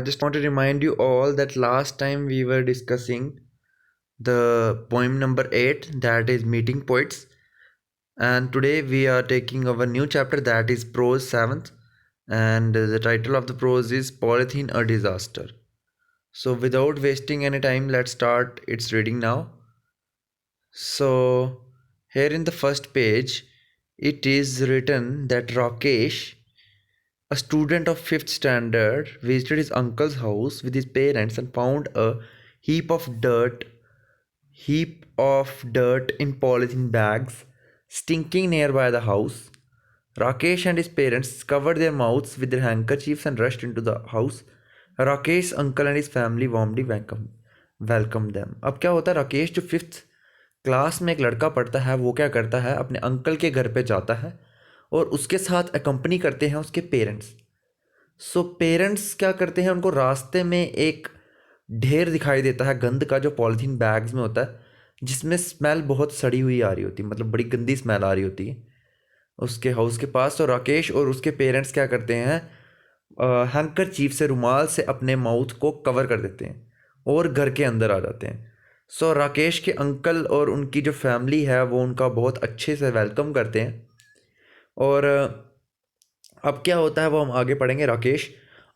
just want to remind you all that last time we were discussing the poem number 8, that is Meeting Poets, and today we are taking our new chapter, that is Prose 7th, and the title of the prose is Polythene a Disaster. So without wasting any time, let's start its reading now. So here in the first page, it is written that Rakesh, a student of 5th standard, visited his uncle's house with his parents and found a heap of dirt in polythene bags stinking nearby the house. Rakesh and his parents covered their mouths with their handkerchiefs and rushed into the house. Rakesh's uncle and his family warmly welcomed them. अब क्या होता है, राकेश जो 5th class में एक लड़का पढ़ता है वो क्या करता है, अपने अंकल के घर पे जाता है और उसके साथ अकम्पनी करते हैं उसके पेरेंट्स. सो पेरेंट्स क्या करते हैं, उनको रास्ते में एक ढेर दिखाई देता है गंद का जो पॉलीथीन बैग्स में होता है, जिसमें स्मेल बहुत सड़ी हुई आ रही होती है, मतलब बड़ी गंदी स्मेल आ रही होती है उसके हाउस के पास. तो राकेश और उसके पेरेंट्स क्या करते हैं, हैंकरचीफ से, रुमाल से अपने माउथ को कवर कर देते हैं और घर के अंदर आ जाते हैं. सो राकेश के अंकल और उनकी जो फैमिली है वो उनका बहुत अच्छे से वेलकम करते हैं. और अब क्या होता है वो हम आगे पढ़ेंगे. Rakesh,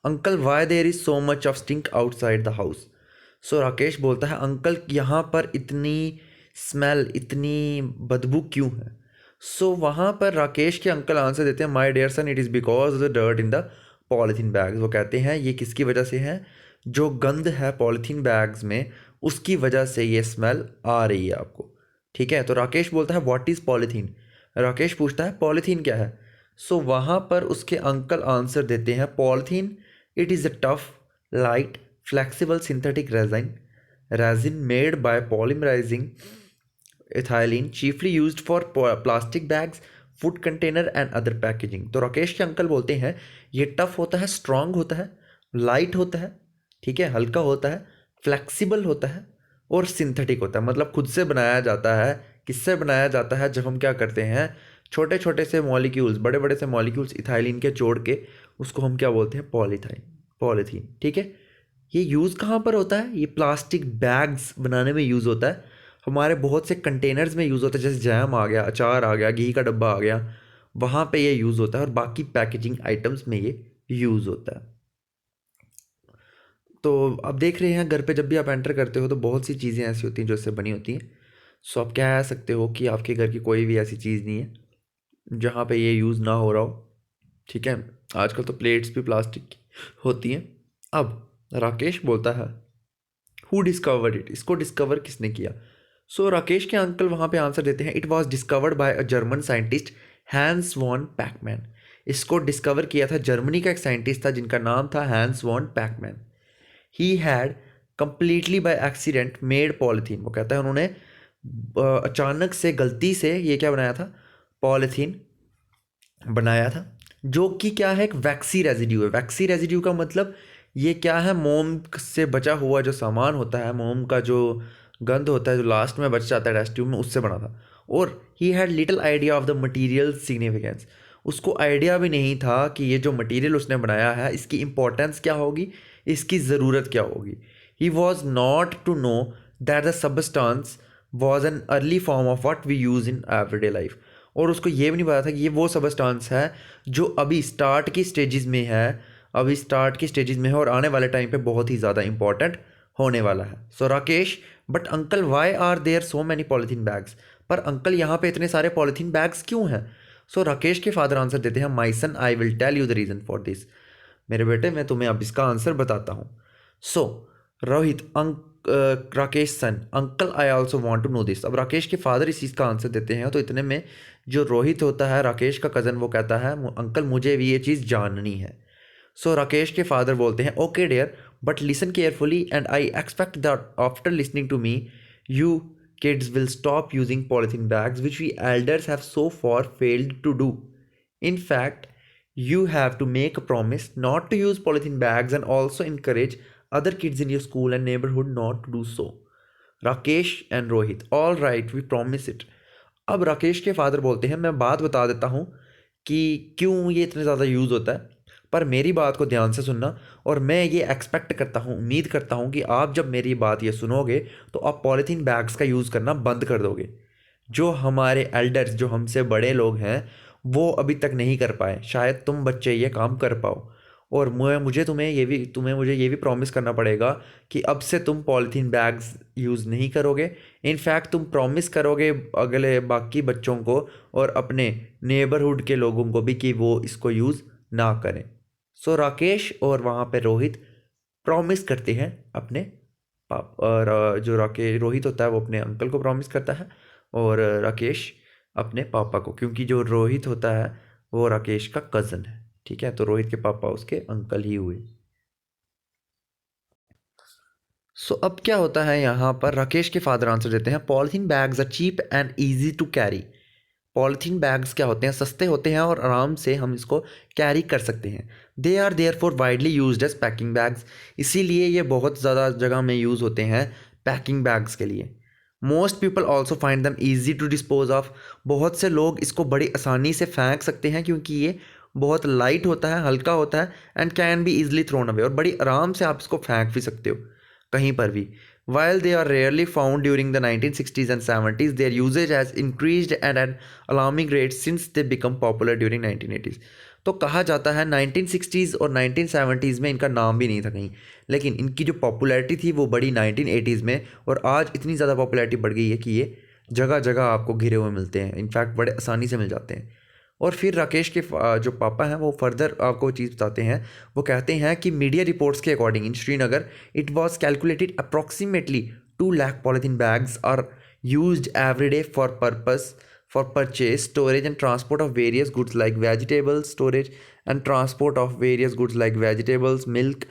uncle why there is so much of stink outside the house. So Rakesh बोलता है, अंकल यहाँ पर इतनी स्मेल, इतनी बदबू क्यों है. सो वहाँ पर राकेश के अंकल आंसर देते हैं, my dear son, it is because of the dirt in the polythene bags. वो कहते हैं ये किसकी वजह से है, जो गंद है पॉलीथीन बैग्स में उसकी वजह से ये स्मेल आ रही है आपको. ठीक है. तो राकेश बोलता है, व्हाट इज़ पॉलीथीन. राकेश पूछता है पॉलीथीन क्या है. सो वहाँ पर उसके अंकल आंसर देते हैं, polythene it is a tough, light, flexible synthetic resin made by polymerising ethylene, chiefly used for plastic bags, food container and other packaging. तो राकेश के अंकल बोलते हैं ये टफ होता है, स्ट्रांग होता है, लाइट होता है, ठीक है, हल्का होता है, फ्लेक्सिबल होता है और सिंथेटिक होता है. मतलब खुद से बनाया जाता है. किससे बनाया जाता है, जब हम क्या करते हैं, छोटे छोटे से मॉलिक्यूल्स, बड़े बड़े से मॉलिक्यूल्स इथाइलिन के जोड़ के उसको हम क्या बोलते हैं, पॉलीथीन. ठीक है. ये यूज़ कहाँ पर होता है, ये प्लास्टिक बैग्स बनाने में यूज़ होता है, हमारे बहुत से कंटेनर्स में यूज़ होता है, जैसे जैम आ गया, अचार आ गया, घी का डब्बा आ गया, वहाँ पे ये यूज़ होता है, और बाकी पैकेजिंग आइटम्स में ये यूज़ होता है. तो अब देख रहे हैं घर पे जब भी आप एंटर करते हो तो बहुत सी चीज़ें ऐसी होती हैं जो इससे बनी होती हैं. सो आप कह सकते हो कि आपके घर की कोई भी ऐसी चीज़ नहीं है जहाँ पे ये यूज़ ना हो रहा हो. ठीक है. आजकल तो प्लेट्स भी प्लास्टिक की होती हैं. अब राकेश बोलता है, हु डिस्कवर्ड इट, इसको डिस्कवर किसने किया. सो राकेश के अंकल वहाँ पे आंसर देते हैं, it was discovered by a German scientist Hans von Pechmann. इसको डिस्कवर किया था जर्मनी का एक साइंटिस्ट था जिनका नाम था Hans von Pechmann. He had completely by accident made polythene. वो कहता है उन्होंने अचानक से, गलती से ये क्या बनाया था, पॉलीथीन बनाया था, जो कि क्या है, एक वैक्सी रेजिड्यू है. वैक्सी रेजिड्यू का मतलब ये क्या है, मोम से बचा हुआ जो सामान होता है, मोम का जो गंध होता है जो लास्ट में बच जाता है टेस्ट ट्यूब में, उससे बना था. और he had little idea of the material significance. उसको आइडिया भी नहीं था कि ये जो मटीरियल उसने बनाया है इसकी इंपॉर्टेंस क्या होगी, इसकी ज़रूरत क्या होगी. He was not to know that the substance was an early form of what we use in everyday life. और उसको ये भी नहीं पता था कि ये वो सबस्टांस है जो अभी स्टार्ट की स्टेजेस में है, और आने वाले टाइम पे बहुत ही ज़्यादा इंपॉर्टेंट होने वाला है. So Rakesh, but uncle why are there so many polythene bags. पर अंकल यहाँ पे इतने सारे पॉलीथीन बैग्स क्यों हैं. सो राकेश के फादर आंसर देते हैं, my son, I will tell you the reason for this. मेरे बेटे, मैं तुम्हें अब इसका आंसर बताता हूँ. So Rohit, Rakesh son, uncle I also want to know this. अब राकेश के फादर इस चीज़ का आंसर देते हैं. तो इतने में जो रोहित होता है, राकेश का कज़न, वो कहता है, अंकल मुझे भी ये चीज़ जाननी है. सो राकेश के फादर बोलते हैं, okay dear, but listen carefully and I expect that after listening to me you kids will stop using polythene bags, which we elders have so far failed to do. In fact, you have to make a promise not to use polythene bags and also encourage other kids in your school and neighborhood not to do so. Rakesh and Rohit, all right, we promise it. अब राकेश के father बोलते हैं, मैं बात बता देता हूँ कि क्यों ये इतना ज़्यादा यूज़ होता है. पर मेरी बात को ध्यान से सुनना, और मैं ये एक्सपेक्ट करता हूँ, उम्मीद करता हूँ कि आप जब मेरी बात ये सुनोगे तो आप पॉलीथीन बैग्स का यूज़ करना बंद कर दोगे। जो हमारे एल्डर्स, जो हमसे बड़े लोग हैं, वो अभी तक नहीं कर पाए, शायद तुम बच्चे ये काम कर पाओ। और तुम्हें मुझे ये भी प्रॉमिस करना पड़ेगा कि अब से तुम पॉलीथीन बैग्स यूज़ नहीं करोगे। इनफैक्ट तुम प्रॉमिस करोगे अगले बाकी बच्चों को और अपने नेबरहुड के लोगों को भी कि वो इसको यूज़ ना करें। सो राकेश और वहाँ पे रोहित प्रॉमिस करते हैं अपने पाप और जो राकेश रोहित होता है वो अपने अंकल को प्रॉमिस करता है, और राकेश अपने पापा को, क्योंकि जो रोहित होता है वो राकेश का कज़न है। ठीक है, तो रोहित के पापा उसके अंकल ही हुए। सो अब क्या होता है यहाँ पर, राकेश के फादर आंसर देते हैं, polythene bags are cheap and easy to carry. Polythene bags क्या होते हैं, सस्ते होते हैं और आराम से हम इसको कैरी कर सकते हैं। They are therefore widely use as packing bags, इसीलिए ये बहुत ज़्यादा जगह में यूज़ होते हैं पैकिंग बैग्स के लिए। Most people also find them easy to dispose of, बहुत से लोग इसको बड़ी आसानी से फेंक सकते हैं क्योंकि ये बहुत लाइट होता है, हल्का होता है, and can be easily thrown away, और बड़ी आराम से आप इसको फेंक भी सकते हो कहीं पर भी। While they are rarely found during the 1960s and 70s, their usage has increased at an alarming rate since they become popular during 1980s. तो कहा जाता है 1960s और 1970s में इनका नाम भी नहीं था कहीं, लेकिन इनकी जो पॉपुलैरिटी थी वो बढ़ी 1980s में, और आज इतनी ज़्यादा पॉपुलैरिटी बढ़ गई है कि ये जगह जगह आपको घिरे हुए मिलते हैं, इनफैक्ट बड़े आसानी से मिल जाते हैं। और फिर राकेश के जो पापा हैं वो फर्दर आपको चीज़ बताते हैं। वो कहते हैं कि मीडिया रिपोर्ट्स के according in Srinagar it was calculated approximately 2 lakh polythene bags are used every day for purchase, storage and transport of various goods like vegetables, storage and transport of various goods like vegetables, milk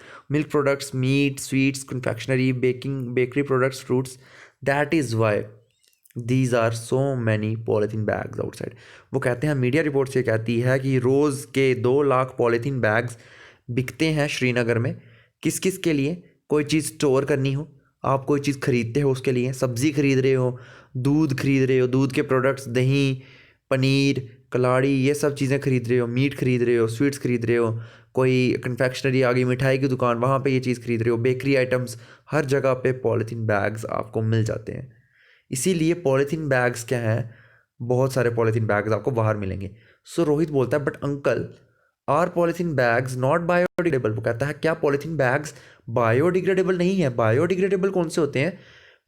products, meat, sweets, confectionery, bakery products, fruits. That is why these are so many polythene bags outside. वो कहते हैं, media report से कहती है कि रोज़ के 2 lakh polythene bags बिकते हैं श्रीनगर में। किस किस के लिए? कोई चीज़ स्टोर करनी हो, आप कोई चीज़ खरीदते हो उसके लिए, सब्ज़ी खरीद रहे हो, दूध खरीद रहे हो, दूध के प्रोडक्ट्स, दही, पनीर, कलाड़ी, ये सब चीज़ें खरीद रहे हो, मीट खरीद रहे हो, स्वीट्स खरीद रहे हो, कोई कन्फेक्शनरी आ गई, मिठाई की दुकान, वहाँ पे ये चीज़ खरीद रहे हो, बेकरी आइटम्स, हर जगह पे पॉलीथीन बैग्स आपको मिल जाते हैं। इसीलिए पॉलीथीन बैग्स क्या हैं, बहुत सारे पॉलीथीन बैग्स आपको बाहर मिलेंगे। सो रोहित बोलता है, but uncle are polythene bags not biodegradable. वो कहता है, क्या पॉलीथीन बैग्स बायोडिग्रेडेबल नहीं है? बायोडिग्रेडेबल कौन से होते हैं?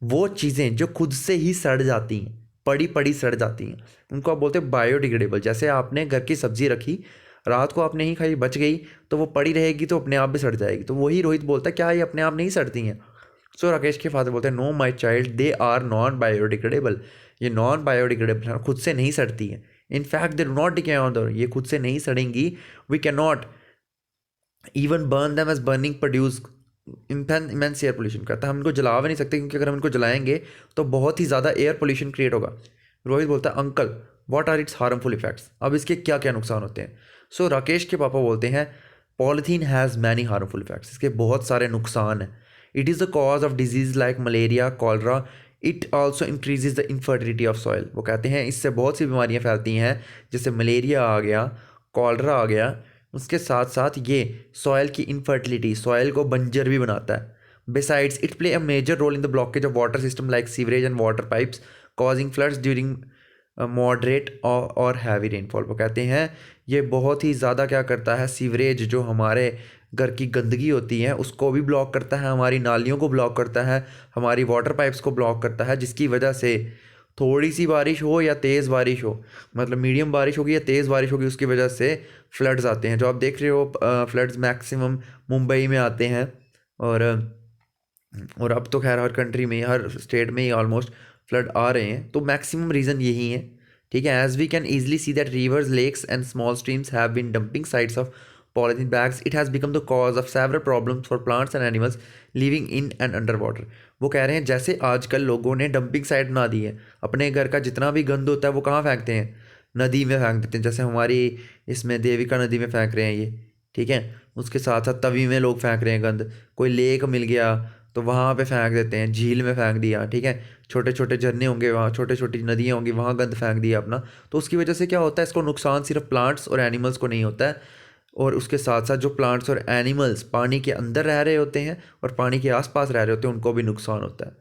वो चीज़ें जो खुद से ही सड़ जाती हैं, पड़ी पड़ी सड़ जाती हैं, उनको आप बोलते हैं बायोडिग्रेडेबल। जैसे आपने घर की सब्ज़ी रखी, रात को आपने ही खाई, बच गई, तो वो पड़ी रहेगी तो अपने आप भी सड़ जाएगी। तो वही रोहित बोलता है, क्या ये अपने आप नहीं सड़ती हैं? सो राकेश के फादर बोलते हैं, no my child, they are non biodegradable. ये नॉन बायोडिग्रेडेबल है, खुद से नहीं सड़ती हैं। In fact they do not decay on the, ये खुद से नहीं सड़ेंगी। We can not even burn them as burning produce immense air pollution. कहता है, हम इनको जला भी नहीं सकते क्योंकि अगर हम इनको जलाएंगे तो बहुत ही ज़्यादा एयर पोल्यूशन क्रिएट होगा। रोहित बोलता है, uncle what are its harmful effects, अब इसके क्या क्या नुकसान होते हैं? सो राकेश के पापा बोलते हैं, polythene has many harmful effects, इसके बहुत सारे नुकसान हैं। It is the cause of disease like malaria, cholera, it also increases the infertility of soil. वो कहते हैं इससे बहुत सी बीमारियाँ फैलती हैं, जैसे मलेरिया आ गया, कॉलरा आ गया, उसके साथ साथ ये सॉइल की इनफर्टिलिटी, सॉइल को बंजर भी बनाता है। Besides it play a major role in the blockage of water system like sewerage and water pipes, causing floods during moderate और हैवी रेनफॉल। वो कहते हैं ये बहुत ही ज़्यादा क्या करता है, सीवरेज जो हमारे घर की गंदगी होती है उसको भी ब्लॉक करता है, हमारी नालियों को ब्लॉक करता है, हमारी वाटर पाइप्स को ब्लॉक करता है, जिसकी वजह से थोड़ी सी बारिश हो या तेज़ बारिश हो, मतलब मीडियम बारिश होगी या तेज़ बारिश होगी, उसकी वजह से फ्लड्स आते हैं। जो आप देख रहे हो फ्लड्स मैक्सिमम मुंबई में आते हैं, और अब तो खैर हर कंट्री में, हर स्टेट में ही ऑलमोस्ट फ्लड आ रहे हैं, तो मैक्सिमम रीज़न यही है। ठीक है, as we can easily see that rivers, lakes and small streams have been dumping sites of polythene bags. It has become the cause of several problems for plants and animals living in and under water. वो कह रहे हैं जैसे आजकल लोगों ने dumping site बना दी है, अपने घर का जितना भी गंद होता है वो कहाँ फेंकते हैं? नदी में फेंक देते हैं। जैसे हमारी इसमें देविका नदी में फेंक रहे हैं ये, ठीक है, उसके साथ साथ तवी में लोग फेंक रहे हैं गंद। कोई लेक मिल गया तो वहाँ पे फेंक देते हैं, झील में फेंक दिया, ठीक है, छोटे छोटे झरने होंगे वहाँ, छोटे छोटी नदियाँ होंगी, वहाँ गंद फेंक दिया अपना। तो उसकी वजह से क्या होता है, इसको नुकसान सिर्फ प्लांट्स और एनिमल्स को नहीं होता है, और उसके साथ साथ जो प्लांट्स और एनिमल्स पानी के अंदर रह रहे होते हैं और पानी के आसपास रह रहे होते हैं उनको भी नुकसान होता है।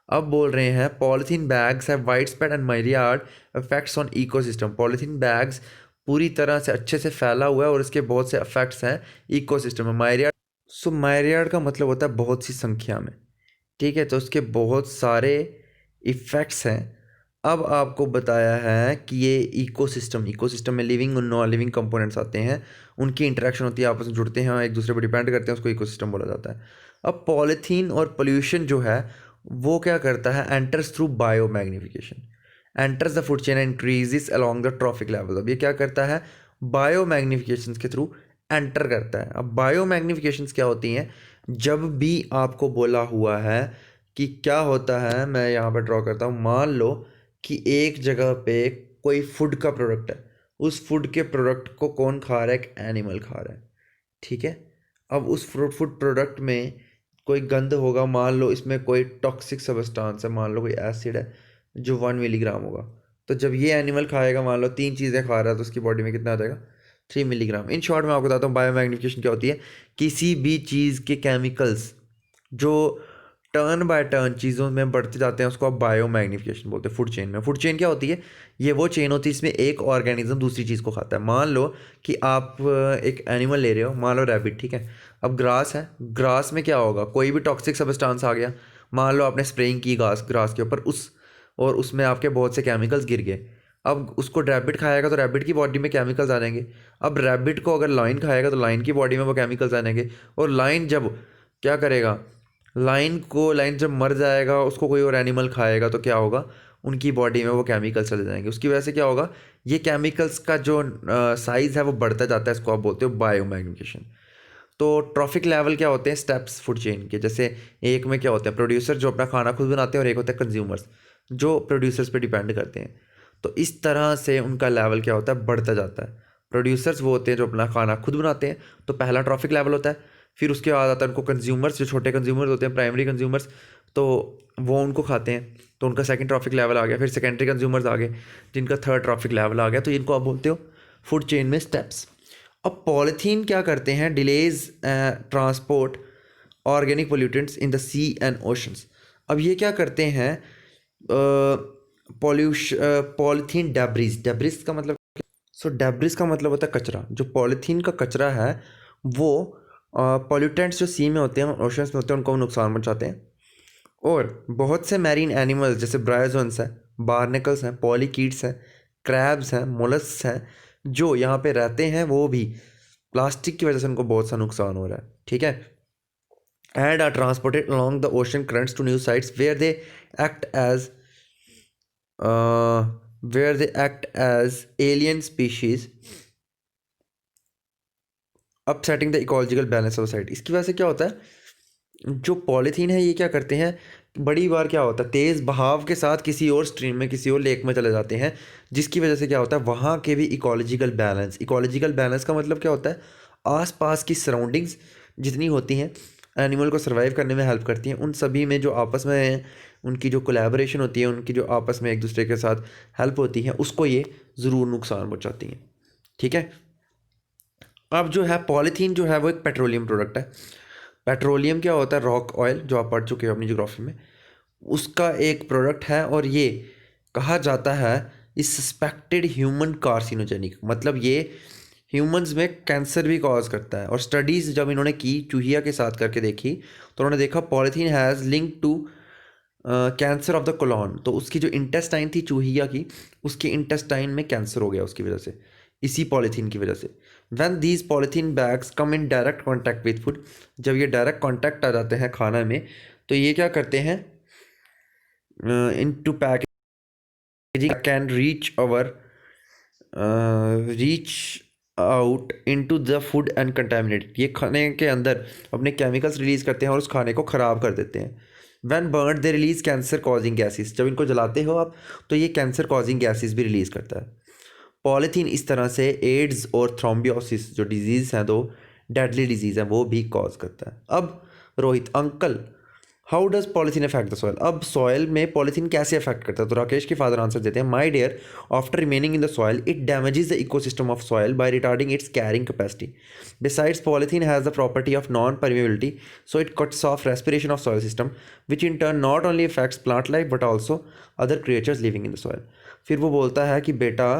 अब बोल रहे हैं polythene bags have wide spread and myriad effects on ecosystem. Polythene bags पूरी तरह से अच्छे से फैला हुआ है और इसके बहुत से इफेक्ट्स हैं इकोसिस्टम में। माइरियाड, सो माइरियाड का मतलब होता है बहुत सी संख्या में, ठीक है, तो उसके बहुत सारे इफ़ेक्ट्स हैं। अब आपको बताया है कि ये इकोसिस्टम में लिविंग और नॉन लिविंग कंपोनेंट्स आते हैं, उनकी इंटरेक्शन होती है, आपस में जुड़ते हैं, एक दूसरे पर डिपेंड करते हैं, उसको इकोसिस्टम बोला जाता है। अब पॉलीथीन और पोल्यूशन जो है वो क्या करता है, enters through bio magnification, enters the food chain and increases along the trophic level. अब ये क्या करता है, बायो मैग्नीफिकेशन के थ्रू एंटर करता है। अब बायो मैग्नीफिकेशन क्या होती हैं, जब भी आपको बोला हुआ है कि क्या होता है, मैं यहाँ पर ड्रॉ करता हूँ, मान लो कि एक जगह पे कोई फूड का प्रोडक्ट है, उस फूड के प्रोडक्ट को कौन खा रहा है, एक एनिमल खा रहा है, ठीक है। अब उस फूड प्रोडक्ट में कोई गंध होगा, मान लो इसमें कोई टॉक्सिक सब्सटेंस है, मान लो कोई एसिड है जो 1 मिलीग्राम होगा, तो जब ये एनिमल खाएगा, मान लो 3 चीज़ें खा रहा है, तो उसकी बॉडी में कितना आ जाएगा, 3 मिलीग्राम। इन शॉर्ट मैं आपको बताता हूँ बायो मैग्नीफिकेशन क्या होती है। किसी भी चीज़ के केमिकल्स जो टर्न बाय टर्न चीज़ों में बढ़ते जाते हैं उसको आप बायो मैग्नीफिकेशन बोलते हैं। फूड चेन में, फूड चेन क्या होती है, ये वो चेन होती है इसमें एक ऑर्गेनिज्म दूसरी चीज़ को खाता है। मान लो कि आप एक एनिमल ले रहे हो, मान लो रैबिट, ठीक है। अब ग्रास है, ग्रास में क्या होगा, कोई भी टॉक्सिक सब्सटेंस आ गया, मान लो आपने स्प्रेइंग की ग्रास के ऊपर, और उसमें आपके बहुत से केमिकल्स गिर गए। अब उसको रैबिट खाएगा तो रैबिट की बॉडी में केमिकल्स आ जाएंगे। अब रैबिट को अगर लाइन खाएगा तो लाइन की बॉडी में वो केमिकल्स आ जाएंगे। और लाइन जब क्या करेगा, लाइन जब मर जाएगा, उसको कोई और एनिमल खाएगा तो क्या होगा, उनकी बॉडी में वो केमिकल्स चले जाएंगे। उसकी वजह से क्या होगा, ये केमिकल्स का जो साइज़ है वो बढ़ता जाता है, इसको आप बोलते हो बायोमैग्निफिकेशन। तो ट्रॉफिक लेवल क्या होते हैं, स्टेप्स फूड चेन के, जैसे एक में क्या होते हैं, प्रोड्यूसर जो अपना खाना खुद बनाते हैं, और एक होता है कंज्यूमर्स जो प्रोड्यूसर्स पे डिपेंड करते हैं। तो इस तरह से उनका लेवल क्या होता है, बढ़ता जाता है। प्रोड्यूसर्स वो होते हैं जो अपना खाना खुद बनाते हैं, तो पहला ट्रॉफिक लेवल होता है। फिर उसके बाद आता है उनको कंज्यूमर्स, जो छोटे कंज्यूमर्स होते हैं, प्राइमरी कंज्यूमर्स, तो वो उनको खाते हैं, तो उनका सेकंड ट्रॉफिक लेवल आ गया। फिर सेकेंडरी कंज्यूमर्स आ गए, जिनका थर्ड ट्रॉफिक लेवल आ गया। तो इनको आप बोलते हो फूड चेन में स्टेप्स। अब पॉलीथीन क्या करते हैं, delays transport organic pollutants in the sea and oceans. अब ये क्या करते हैं, पॉलीथीन डेब्रिस का मतलब, डेब्रिस का मतलब होता है कचरा। जो पॉलीथीन का कचरा है वो पॉल्यूटेंट्स जो सी में होते हैं, ओशंस में होते हैं, उनको नुकसान पहुंचाते हैं। और बहुत से मैरीन एनिमल्स जैसे ब्रायोजोन्स हैं, बार्नेकल्स हैं, पॉलीकीट्स हैं, क्रैब्स हैं, मोलस्क हैं, जो यहाँ पे रहते हैं, वो भी प्लास्टिक की वजह से उनको बहुत सा नुकसान हो रहा है, ठीक है। And are transported along the ocean currents to new sites where they act as alien species upsetting the ecological balance of site. इसकी वजह से क्या होता है, जो पॉलीथीन है ये क्या करते हैं, बड़ी बार क्या होता है, तेज़ बहाव के साथ किसी और स्ट्रीम में, किसी और लेक में चले जाते हैं, जिसकी वजह से क्या होता है, वहाँ के भी इकोलॉजिकल बैलेंस का मतलब क्या होता है, आसपास की सराउंडिंग्स जितनी होती हैं एनिमल को सर्वाइव करने में हेल्प करती हैं, उन सभी में जो आपस में उनकी जो कोलैबोरेशन होती है, उनकी जो आपस में एक दूसरे के साथ हेल्प होती है, उसको ये ज़रूर नुकसान पहुँचाती हैं, ठीक है। अब जो है पॉलीथीन जो है वो एक पेट्रोलियम प्रोडक्ट है। पेट्रोलियम क्या होता है, रॉक ऑयल, जो आप पढ़ चुके हो अपनी ज्योग्राफी में, उसका एक प्रोडक्ट है। और ये कहा जाता है इस सस्पेक्टेड ह्यूमन कार्सिनोजेनिक, मतलब ये ह्यूमंस में कैंसर भी कॉज करता है। और स्टडीज़ जब इन्होंने की चूहिया के साथ करके देखी, तो उन्होंने देखा polythene has link to cancer of the colon. तो उसकी जो इंटेस्टाइन थी चूहिया की, उसके इंटेस्टाइन में कैंसर हो गया उसकी वजह से, इसी पॉलीथीन की वजह से। When these polythene bags come in direct contact with food, जब ये डायरेक्ट कॉन्टैक्ट आ जाते हैं खाना में, तो ये क्या करते हैं, in to packaging can reach out into the food and contaminate. ये खाने के अंदर अपने केमिकल्स रिलीज करते हैं और उस खाने को ख़राब कर देते हैं। When burn they release cancer causing gases, जब इनको जलाते हो आप तो ये कैंसर कॉजिंग गैसेस भी रिलीज़ करता है। पॉलीथीन इस तरह से एड्स और थ्रोम्बियोसिस जो डिजीज़ हैं, दो डेडली डिजीज़ हैं, वो भी कॉज करता है। अब Rohit uncle, how does polythene affect the soil, अब सॉइल में पॉलीथीन कैसे अफेक्ट करता है? तो राकेश के फादर आंसर देते हैं, my dear, after remaining in the soil it damages the ecosystem of soil by retarding its carrying capacity. Besides, polythene has the property of non-permeability, so it cuts off respiration of soil system, which in turn not only affects plant life but also other creatures living in the soil. फिर वो बोलता है कि बेटा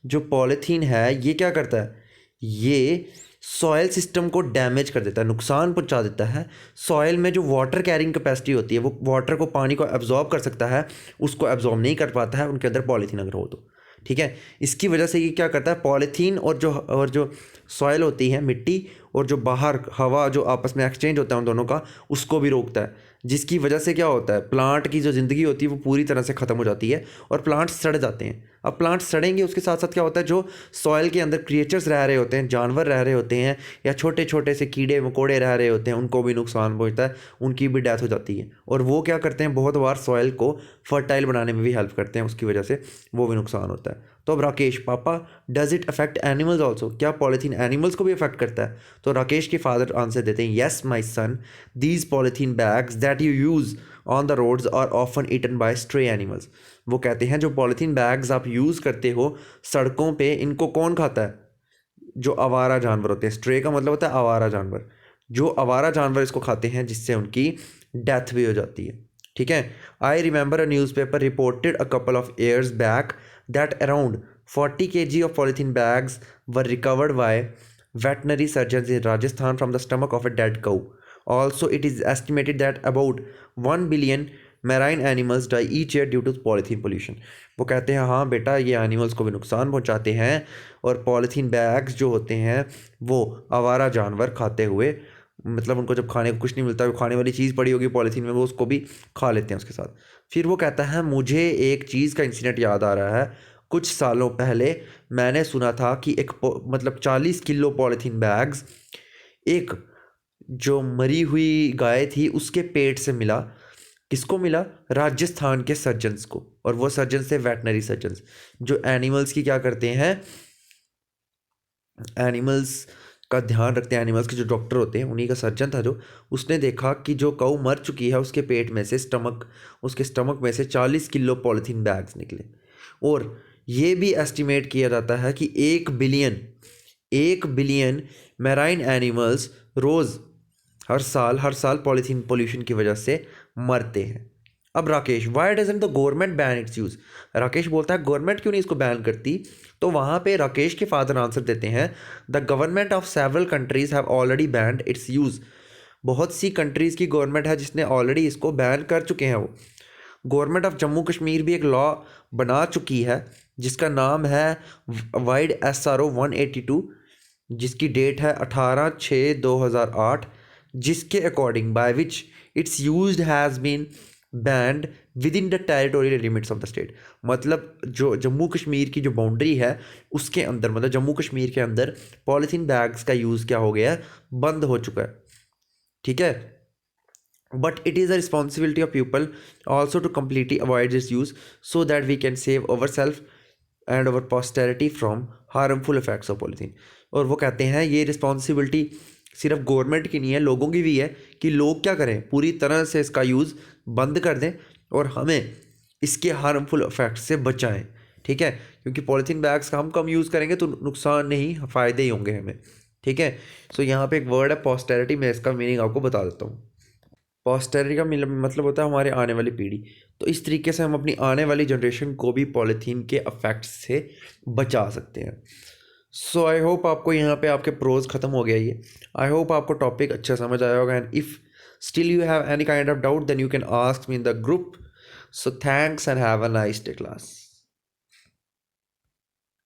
जो polythene है ये क्या करता है, ये सॉयल सिस्टम को डैमेज कर देता है, नुकसान पहुंचा देता है. सॉयल में जो वाटर कैरिंग कैपेसिटी होती है, वो वाटर को, पानी को एब्जॉर्ब कर सकता है, उसको एब्जॉर्ब नहीं कर पाता है उनके अंदर पॉलीथीन अगर हो तो. ठीक है, इसकी वजह से ये क्या करता है, पॉलीथीन और जो सॉयल होती है, मिट्टी, और जो बाहर हवा जो आपस में एक्सचेंज होता है उन दोनों का, उसको भी रोकता है. जिसकी वजह से क्या होता है, प्लांट की जो ज़िंदगी होती है वो पूरी तरह से ख़त्म हो जाती है और प्लांट्स सड़ जाते हैं. अब प्लांट्स सड़ेंगे, उसके साथ साथ क्या होता है, जो सॉयल के अंदर क्रिएचर्स रह रहे होते हैं, जानवर रह रहे होते हैं, या छोटे छोटे से कीड़े मकोड़े रह रहे होते हैं, उनको भी नुकसान पहुंचता है, उनकी भी डेथ हो जाती है. और वो क्या करते हैं, बहुत बार सॉयल को फर्टाइल बनाने में भी हेल्प करते हैं, उसकी वजह से वो भी नुकसान होता है. तो अब राकेश, पापा, does it affect animals also, क्या पॉलीथीन एनिमल्स को भी अफेक्ट करता है? तो राकेश के फादर आंसर देते हैं, yes my son, these polythene bags that you use on the roads are often eaten by stray animals. वो कहते हैं जो पॉलीथीन बैग्स आप यूज़ करते हो सड़कों पे, इनको कौन खाता है? जो आवारा जानवर होते हैं. स्ट्रे का मतलब होता है आवारा जानवर. जो आवारा जानवर इसको खाते हैं, जिससे उनकी डेथ भी हो जाती है. ठीक है, I remember a news paper reported a couple of years back that around 40 kg of polythene bags were recovered by veterinary surgeons in Rajasthan from the stomach of a dead cow. Also, it is estimated that about 1 billion marine animals die each year due to polythene pollution. वो कहते हैं हाँ बेटा, ये animals को भी नुकसान पहुंचाते हैं, और पॉलीथीन बैग्स जो होते हैं वो आवारा जानवर खाते हुए, मतलब उनको जब खाने को कुछ नहीं मिलता, वो खाने वाली चीज़ पड़ी होगी पॉलीथीन में, वो उसको भी खा लेते हैं उसके साथ. फिर वो कहता है, मुझे एक चीज़ का इंसिडेंट याद आ रहा है. कुछ सालों पहले मैंने सुना था कि एक मतलब 40 किलो पॉलीथीन बैग्स एक जो मरी हुई गाय थी उसके पेट से मिला. किसको मिला? राजस्थान के सर्जन्स को. और वो सर्जन्स थे वेटनरी सर्जन्स, जो एनिमल्स की क्या करते हैं, एनिमल्स का ध्यान रखते हैं. एनिमल्स के जो डॉक्टर होते हैं, उन्हीं का सर्जन था जो, उसने देखा कि जो गऊ मर चुकी है उसके पेट में से, उसके स्टमक में से 40 किलो पॉलीथीन बैग्स निकले. और ये भी एस्टिमेट किया जाता है कि 1 बिलियन मैराइन एनिमल्स रोज़ हर साल पॉलीथीन पोल्यूशन की वजह से मरते हैं. अब Rakesh, why doesn't the government ban its use, Rakesh बोलता है गवर्नमेंट क्यों नहीं इसको बैन करती? तो वहाँ पे राकेश के फादर आंसर देते हैं, the government of several countries have already band it's use. बहुत सी कंट्रीज़ की गवर्नमेंट है जिसने ऑलरेडी इसको बैन कर चुके हैं. वो गवर्नमेंट ऑफ जम्मू कश्मीर भी एक लॉ बना चुकी है जिसका नाम है वाइड SRO 182, जिसकी डेट है 18/6/2008, जिसके according by which its used has been banned within the territorial limits of the state. मतलब जो जम्मू कश्मीर की जो बाउंड्री है उसके अंदर, मतलब जम्मू कश्मीर के अंदर पॉलीथीन बैग्स का यूज़ क्या हो गया है, बंद हो चुका है. ठीक है, but it is a responsibility of people also to completely avoid this use so that we can save ourselves and our posterity from harmful effects of polythene. और वो कहते हैं ये रिस्पॉन्सिबिलिटी सिर्फ गवर्नमेंट की नहीं है, लोगों की भी है कि लोग क्या करें, पूरी तरह से इसका यूज़ बंद कर दें और हमें इसके हार्मफुल इफेक्ट्स से बचाएं. ठीक है, क्योंकि पॉलीथीन बैग्स का हम कम यूज़ करेंगे तो नुकसान नहीं, फ़ायदे ही होंगे हमें. ठीक है, सो यहाँ पे एक वर्ड है पॉस्टेरिटी, मैं इसका मीनिंग आपको बता देता हूँ. पॉस्टेरिटी का मतलब होता है हमारे आने वाली पीढ़ी. तो इस तरीके से हम अपनी आने वाली जनरेशन को भी पॉलीथीन के इफेक्ट्स से बचा सकते हैं. सो आई होप आपको यहाँ पे आपके प्रोज ख़त्म हो गया ये. आई होप आपको टॉपिक अच्छा समझ आया होगा. And if still you have any kind of doubt then you can ask me in the group. So thanks and have a nice day class.